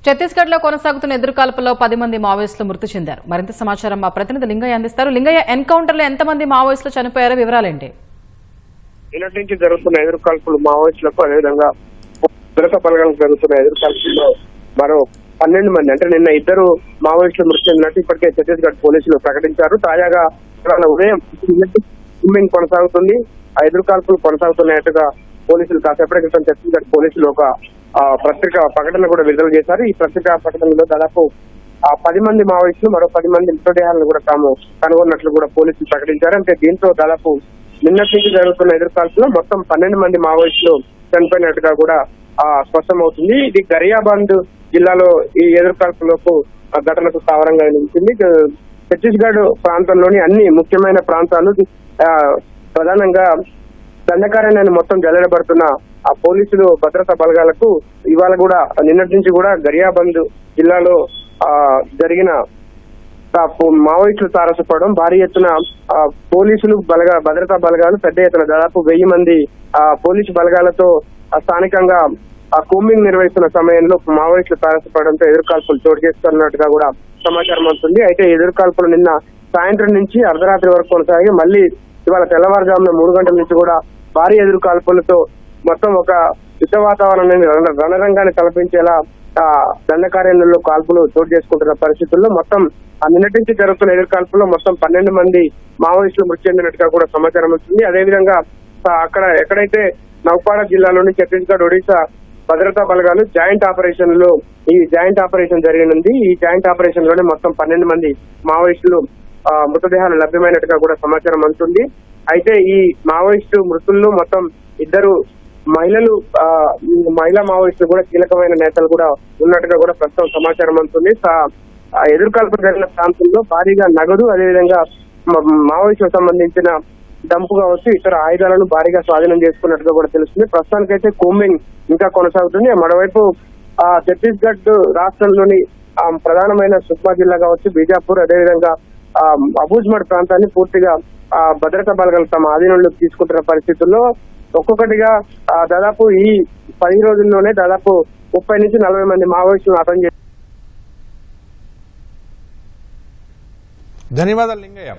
ఛత్తీస్గఢ్ లో కొనసాగుతున్న ఎదురుకాల్పుల్లో 10 మంది మావోయిస్టులు మృతి చెందారు. మరింత సమాచారం మా ప్రతినిధి లింగయ్య అందిస్తారు. లింగయ్య, ఎన్కౌంటర్ లో ఎంతమంది మావోయిస్టులు చనిపోయారో వివరాలేంటి? నిన్నటి నుంచి జరుగుతున్న ఎదురుకాల్పులు మావోయిస్టులకు అదేవిధంగా భద్రతా బలగాలకు జరుగుతున్న ఎదురుకాల్పుల్లో మరో 12 మంది అంటే నిన్న 2 మావోయిస్టులు మృతి చెందినట్టు ఇప్పటికే ఛత్తీస్గఢ్ పోలీసులు ప్రకటించారు. తాజాగా ఉదయం స్విమ్మింగ్ కొనసాగుతుంది. ఆ ఎదురుకాల్పులు కొనసాగుతున్నట్టుగా పోలీసులు కాసేపటి క్రితం ఛత్తీస్గఢ్ పోలీసులు ఒక పత్రికా ప్రకటన కూడా విడుదల చేశారు. ఈ పత్రికా ప్రకటనలో దాదాపు 10 మంది మావోయిస్టులు మరో 10 మంది మృతదేహాలను కూడా తాము కనుగొన్నట్లు కూడా పోలీసులు ప్రకటించారు. అంటే దీంతో దాదాపు నిన్నటి నుంచి జరుగుతున్న ఎదురుకాల్పులో మొత్తం 12 మంది మావోయిస్టులు చనిపోయినట్టుగా కూడా స్పష్టమవుతుంది. ఇది గరియాబంద్ జిల్లాలో ఈ ఎదురుకాల్పులకు ఘటనకు స్థావరంగా నిలిచింది. ఛత్తీస్గఢ్ ప్రాంతంలోని అన్ని ముఖ్యమైన ప్రాంతాలు ప్రధానంగా దండకారణ్యాన్ని మొత్తం జల్లెడబడుతున్న ఆ పోలీసులు భద్రతా బలగాలకు ఇవాళ కూడా నిన్నటి నుంచి కూడా గరియాబంద్ జిల్లాలో జరిగిన మావోయిస్టులు తారసపడడం, భారీ ఎత్తున పోలీసులు భద్రతా బలగాలు పెద్ద ఎత్తున దాదాపు 1000 మంది పోలీసు బలగాలతో స్థానికంగా కూంబింగ్ నిర్వహిస్తున్న సమయంలో మావోయిస్టులు తారసపడడంతో ఎదురుకాల్పులు చోటు చేసుకున్నట్టుగా కూడా సమాచారం అవుతుంది. అయితే ఎదురుకాల్పులు నిన్న సాయంత్రం నుంచి అర్ధరాత్రి వరకు కొనసాగి మళ్ళీ ఇవాళ తెల్లవారుజామున 3 గంటల నుంచి కూడా భారీ ఎదురుకాల్పులతో మొత్తం ఒక యుద్ధ వాతావరణాన్ని రణరంగాన్ని తలపించేలా దండకారణ్యంలో కాల్పులు చోటు చేసుకుంటున్న పరిస్థితుల్లో మొత్తం నిన్నటి నుంచి జరుగుతున్న ఎదురుకాల్పుల్లో మొత్తం 12 మంది మావోయిస్టులు మృతి చెందినట్టుగా కూడా సమాచారం వస్తుంది. అదేవిధంగా అక్కడ ఎక్కడైతే నౌపాడ జిల్లాలోని ఛత్తీస్గఢ్, ఒడిశా భద్రతా బలగాలు జాయింట్ ఆపరేషన్ జరిగినంది. ఈ జాయింట్ ఆపరేషన్ లోనే మొత్తం 12 మంది మావోయిస్టులు మృతదేహాలు లభ్యమైనట్టుగా కూడా సమాచారం అందుతుంది. అయితే ఈ మావోయిస్టు మృతుల్లో మొత్తం 2 మహిళా మావోయిస్టులు కూడా కీలకమైన నేతలు కూడా ఉన్నట్టుగా కూడా ప్రస్తుతం సమాచారం అందుతుంది. ఎదురుకాల్పు జరిగిన ప్రాంతంలో భారీగా నగదు, అదేవిధంగా మావోయిస్టులకు సంబంధించిన డంపు కావచ్చు, ఇతర ఆయుధాలను భారీగా స్వాధీనం చేసుకున్నట్టుగా కూడా తెలుస్తుంది. ప్రస్తుతానికైతే కూంబింగ్ ఇంకా కొనసాగుతుంది. మరోవైపు ఛత్తీస్గఢ్ రాష్ట్రంలోని ప్రధానమైన సుక్మా జిల్లా కావచ్చు, బీజాపూర్, అదేవిధంగా అబూజ్మడ్ ప్రాంతాన్ని పూర్తిగా భద్రతా బలగాలు తమ ఆధీనంలోకి తీసుకుంటున్న పరిస్థితుల్లో ఒక్కొక్కటిగా దాదాపు ఈ 10 రోజుల్లోనే దాదాపు 30 నుంచి 40 మంది మావోయిస్టులను హతం చేశారు. ధన్యవాదాలు లింగయ్య.